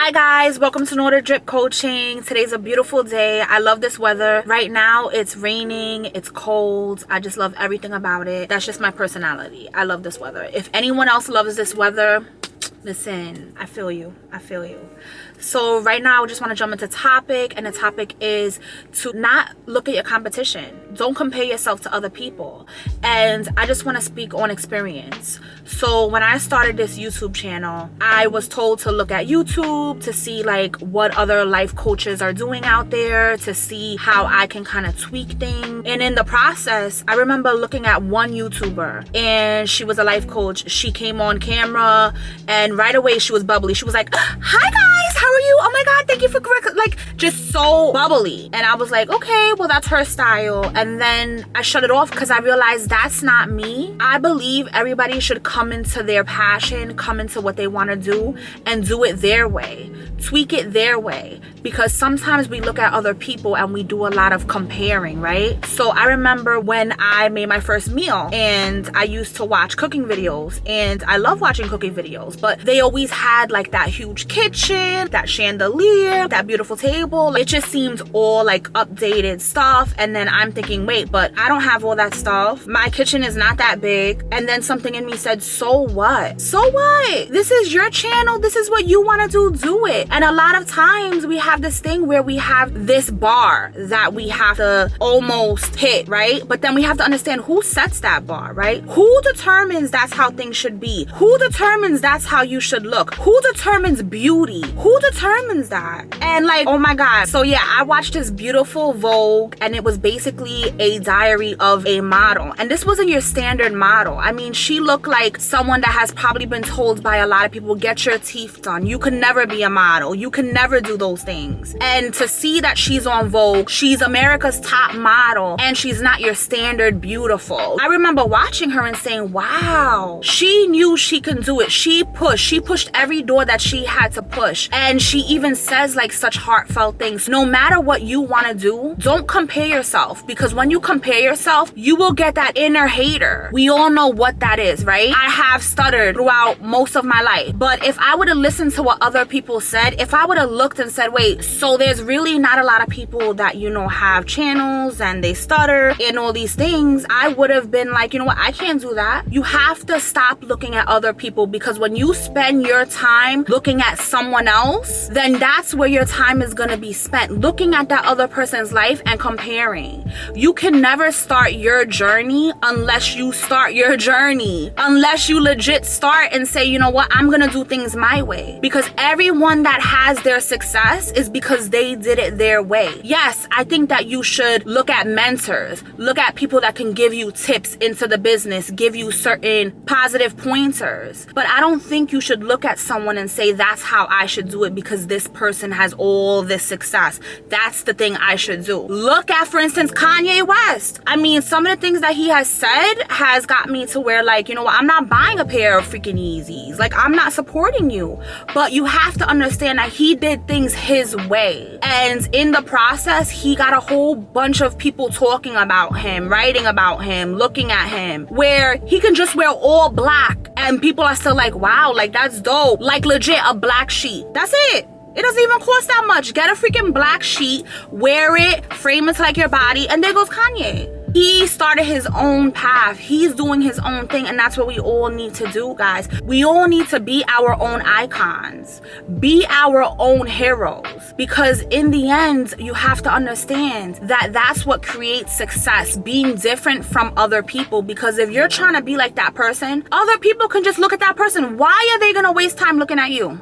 Hi guys, welcome to Nordic Dip Coaching. Today's a beautiful day. I love this weather. Right now it's raining, it's cold. I just love everything about it. That's just my personality. I love this weather. If anyone else loves this weather, listen, I feel you. So right now I just want to jump into topic, and the topic is to not look at your competition. Don't compare yourself to other people. And I just want to speak on experience. So when I started this YouTube channel, I was told to look at YouTube to see like what other life coaches are doing out there, to see how I can kind of tweak things. And in the process, I remember looking at one YouTuber, and she was a life coach. She came on camera and right away she was bubbly. She was like, "Hi guys, how are you? Oh my god, thank you for," like just so bubbly. And I was like, okay, well that's her style. And then I shut it off because I realized that's not me. I believe everybody should come into their passion, come into what they want to do, and do it their way. Tweak it their way. Because sometimes we look at other people and we do a lot of comparing, right? So I remember when I made my first meal, and I used to watch cooking videos, and I love watching cooking videos, but they always had like that huge kitchen, that chandelier, that beautiful table. It just seemed all like updated stuff. And then I'm thinking, wait, but I don't have all that stuff. My kitchen is not that big. And then something in me said, so what? So what? This is your channel. This is what you want to do it. And a lot of times we have this thing where we have this bar that we have to almost hit, right? But then we have to understand who sets that bar, right? Who determines that's how things should be? Who determines that's how you should look? Who determines beauty? Who determines that? And like, oh my god. So yeah, I watched this beautiful Vogue, and it was basically a diary of a model. And this wasn't your standard model. I mean, she looked like someone that has probably been told by a lot of people, get your teeth done. You can never be a model. You can never do those things. And to see that she's on Vogue, she's America's top model, and she's not your standard beautiful. I remember watching her and saying, wow, she knew she can do it. She pushed every door that she had to push. And she even says like such heartfelt things. No matter what you want to do, don't compare yourself, because when you compare yourself, you will get that inner hater. We all know what that is, right? I have stuttered throughout most of my life, but if I would have listened to what other people said, if I would have looked and said, wait, so there's really not a lot of people that, you know, have channels and they stutter and all these things, I would have been like, you know what, I can't do that. You have to stop looking at other people, because when you spend your time looking at someone else, then that's where your time is going to be spent, looking at that other person's life and comparing. You can never start your journey unless you start your journey, unless you legit start and say, you know what, I'm going to do things my way. Because everyone that has their success is because they did it their way. Yes, I think that you should look at mentors, look at people that can give you tips into the business, give you certain positive pointers. But I don't think you should look at someone and say, that's how I should do it because this person has all this success. That's the thing I should do. Look at, for instance, Kanye West. I mean, some of the things that he has said has got me to where, like, you know what, I'm not buying a pair of freaking Yeezys. Like, I'm not supporting you. But you have to understand that he did things his way. And in the process, he got a whole bunch of people talking about him, writing about him, looking at him, where he can just wear all black and people are still like, wow, like that's dope. Like legit a black sheet. That's it. It doesn't even cost that much. Get a freaking black sheet, wear it, frame it to like your body, and there goes Kanye. He started his own path. He's doing his own thing, and that's what we all need to do, guys. We all need to be our own icons, be our own heroes, because in the end, you have to understand that that's what creates success, being different from other people. Because if you're trying to be like that person, other people can just look at that person. Why are they gonna waste time looking at you?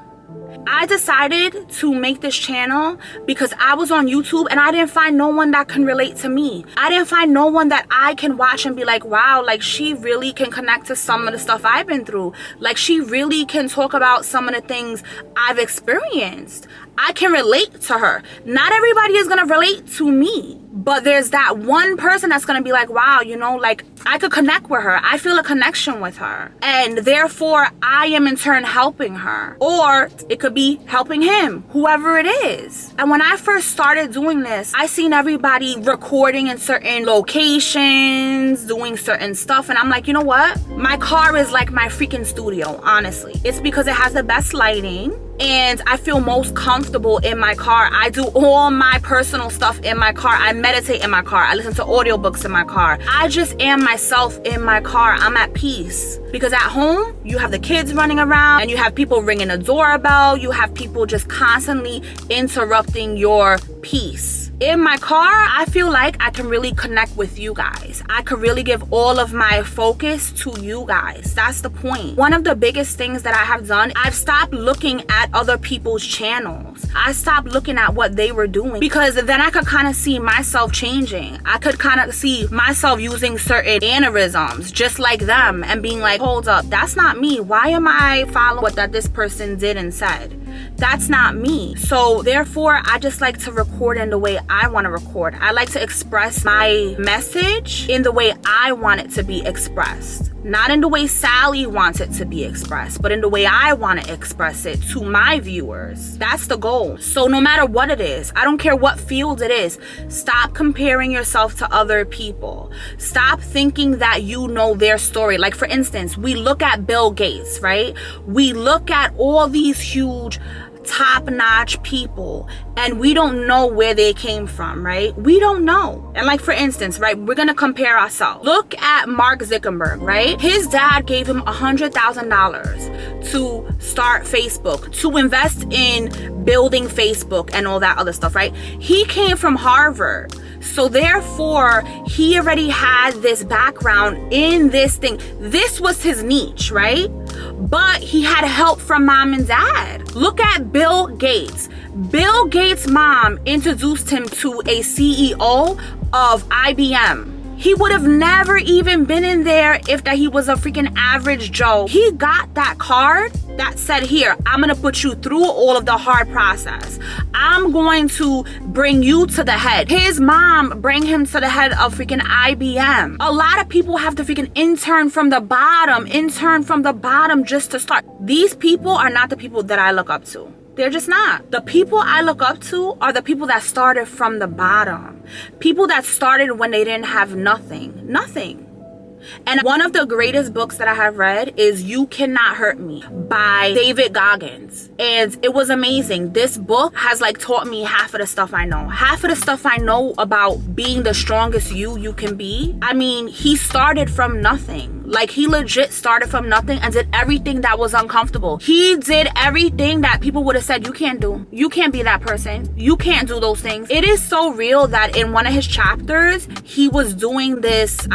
I decided to make this channel because I was on YouTube and I didn't find no one that can relate to me. I didn't find no one that I can watch and be like, wow, like she really can connect to some of the stuff I've been through. Like she really can talk about some of the things I've experienced. I can relate to her. Not everybody is gonna relate to me, but there's that one person that's gonna be like, wow, you know, like I could connect with her. I feel a connection with her. And therefore I am in turn helping her. Or it could be helping him, whoever it is. And when I first started doing this, I seen everybody recording in certain locations, doing certain stuff. And I'm like, you know what? My car is like my freaking studio, honestly. It's because it has the best lighting. And I feel most comfortable in my car. I do all my personal stuff in my car. I meditate in my car. I listen to audiobooks in my car. I just am myself in my car. I'm at peace. Because at home, you have the kids running around and you have people ringing the doorbell. You have people just constantly interrupting your peace. In my car, I feel like I can really connect with you guys. I could really give all of my focus to you guys. That's the point. One of the biggest things that I have done, I've stopped looking at other people's channels. I stopped looking at what they were doing, because then I could kind of see myself changing. I could kind of see myself using certain mannerisms just like them and being like, hold up, that's not me. Why am I following what that this person did and said? That's not me. So therefore, I just like to record in the way I want to record. I like to express my message in the way I want it to be expressed. Not in the way Sally wants it to be expressed, but in the way I want to express it to my viewers. That's the goal. So no matter what it is, I don't care what field it is, stop comparing yourself to other people. Stop thinking that you know their story. Like for instance, we look at Bill Gates, right? We look at all these huge top-notch people and we don't know where they came from, right? We don't know. And like for instance, right, we're gonna compare ourselves. Look at Mark Zuckerberg, right? His dad gave him $100,000 to start Facebook, to invest in building Facebook and all that other stuff, right? He came from Harvard. So therefore, he already had this background in this thing. This was his niche, right? But he had help from mom and dad. Look at Bill Gates. Bill Gates' mom introduced him to a CEO of IBM. He would have never even been in there if that he was a freaking average Joe. He got that card that said, here, I'm gonna put you through all of the hard process. I'm going to bring you to the head. His mom bring him to the head of freaking IBM. A lot of people have to freaking intern from the bottom just to start. These people are not the people that I look up to. They're just not. The people I look up to are the people that started from the bottom. People that started when they didn't have nothing. Nothing. And one of the greatest books that I have read is You Cannot Hurt Me by David Goggins. And it was amazing. This book has like taught me half of the stuff I know. Half of the stuff I know about being the strongest you can be. I mean, he started from nothing. Like he legit started from nothing and did everything that was uncomfortable. He did everything that people would have said you can't do. You can't be that person. You can't do those things. It is so real that in one of his chapters, he was doing this,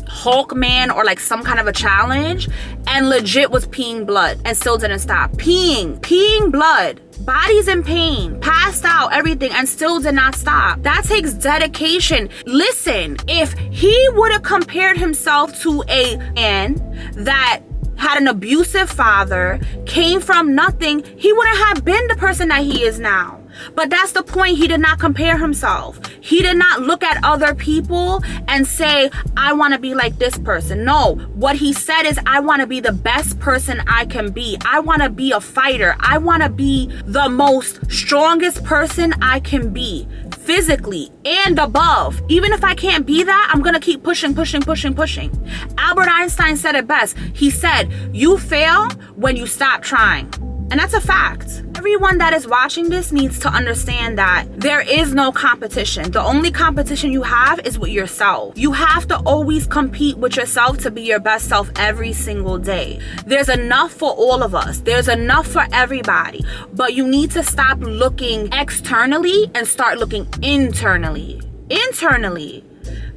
Hulk man or like some kind of a challenge and legit was peeing blood and still didn't stop. Peeing blood. Bodies in pain, passed out, everything, and still did not stop. That takes dedication. Listen, if he would have compared himself to a man that had an abusive father, came from nothing, he wouldn't have been the person that he is now. But that's the point. He did not compare himself. He did not look at other people and say, I want to be like this person. No, what he said is, I want to be the best person I can be. I want to be a fighter. I want to be the most strongest person I can be, physically and above. Even if I can't be that, I'm going to keep pushing. Albert Einstein said it best. He said, you fail when you stop trying. And that's a fact. Everyone that is watching this needs to understand that there is no competition. The only competition you have is with yourself. You have to always compete with yourself to be your best self every single day. There's enough for all of us. There's enough for everybody. But you need to stop looking externally and start looking internally.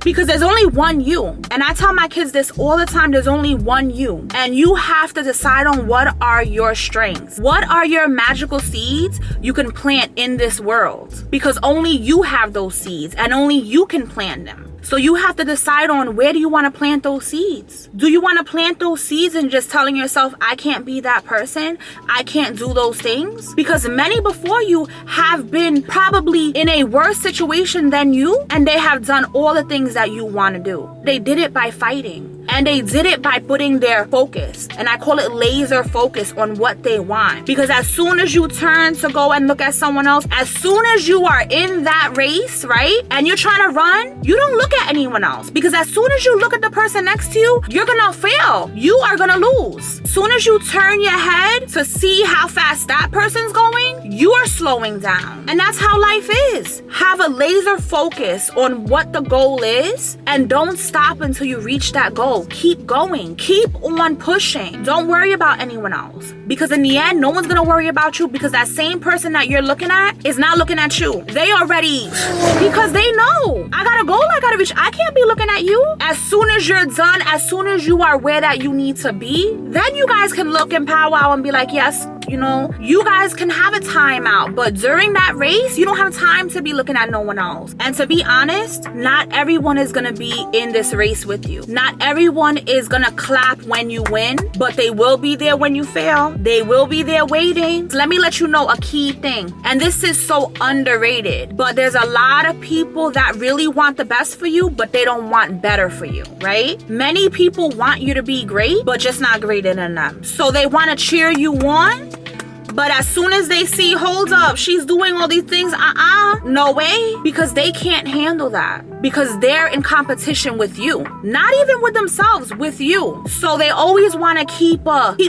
Because there's only one you. And I tell my kids this all the time, there's only one you. And you have to decide on what are your strengths. What are your magical seeds you can plant in this world? Because only you have those seeds and only you can plant them. So you have to decide on where do you want to plant those seeds. Do you want to plant those seeds and just telling yourself, I can't be that person, I can't do those things? Because many before you have been probably in a worse situation than you, and they have done all the things that you want to do. They did it by fighting. And they did it by putting their focus, and I call it laser focus, on what they want. Because as soon as you turn to go and look at someone else, as soon as you are in that race, right, and you're trying to run, you don't look at anyone else. Because as soon as you look at the person next to you, you're gonna fail. You are gonna lose. As soon as you turn your head to see how fast that person's going, you are slowing down. And that's how life is. Have a laser focus on what the goal is, and don't stop until you reach that goal. Keep going. Keep on pushing. Don't worry about anyone else. Because in the end, no one's gonna worry about you, because that same person that you're looking at is not looking at you. They already, because they know, I got a goal I gotta reach. I can't be looking at you. As soon as you're done, as soon as you are where that you need to be, then you guys can look and powwow and be like, yes, you know, you guys can have a timeout. But during that race, you don't have time to be looking at no one else. And to be honest, not everyone is gonna be in this race with you. Not everyone is gonna clap when you win, but they will be there when you fail. They will be there waiting. Let me let you know a key thing. And this is so underrated, but there's a lot of people that really want the best for you, but they don't want better for you, right? Many people want you to be great, but just not greater than them. So they want to cheer you on, but as soon as they see, hold up, she's doing all these things, no way, because they can't handle that. Because they're in competition with you, not even with themselves, with you. So they always want to keep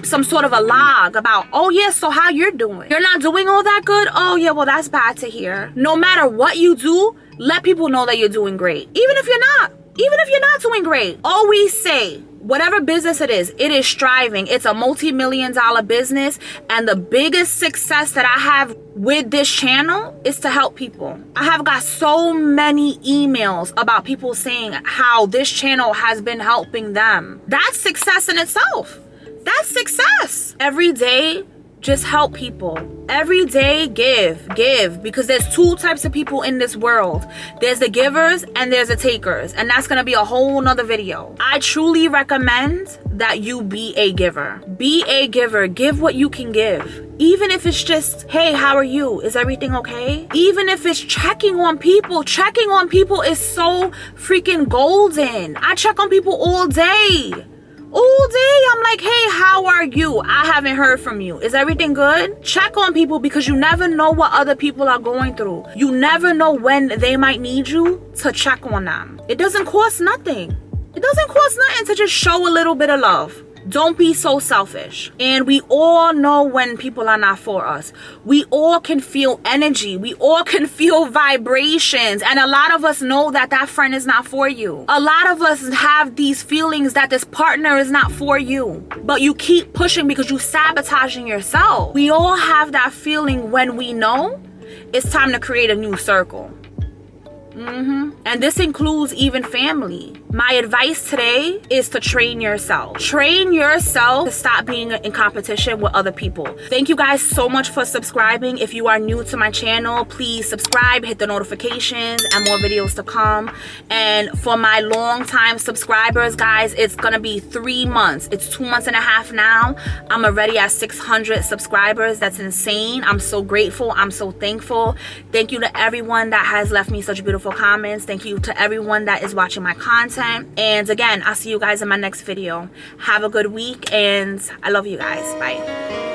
some sort of a log about, oh yeah, so how you're doing? You're not doing all that good? Oh yeah, well that's bad to hear. No matter what you do, let people know that you're doing great. Even if you're not doing great, always say, whatever business it is striving. It's a multi-million-dollar business. And the biggest success that I have with this channel is to help people. I have got so many emails about people saying how this channel has been helping them. That's success in itself. That's success. Every day, just help people. Every day, give, because there's two types of people in this world. There's the givers and there's the takers, and that's gonna be a whole nother video. I truly recommend that you be a giver. Be a giver. Give what you can give. Even if it's just, hey, how are you? Is everything okay? Even if it's checking on people is so freaking golden. I check on people all day. All day, I'm like, hey, how are you? I haven't heard from you. Is everything good? Check on people, because you never know what other people are going through. You never know when they might need you to check on them. It doesn't cost nothing. It doesn't cost nothing to just show a little bit of love. Don't be so selfish. And we all know when people are not for us. We all can feel energy. We all can feel vibrations. And a lot of us know that that friend is not for you. A lot of us have these feelings that this partner is not for you. But you keep pushing because you're sabotaging yourself. We all have that feeling when we know it's time to create a new circle. And this includes even family. My advice today is to train yourself. Train yourself to stop being in competition with other people. Thank you guys so much for subscribing. If you are new to my channel, please subscribe, hit the notifications, and more videos to come. And for my long-time subscribers, guys, it's gonna be 3 months. It's 2.5 months now. I'm already at 600 subscribers. That's insane. I'm so grateful. I'm so thankful. Thank you to everyone that has left me such beautiful comments. Thank you to everyone that is watching my content. And again, I'll see you guys in my next video. Have a good week, and I love you guys. Bye.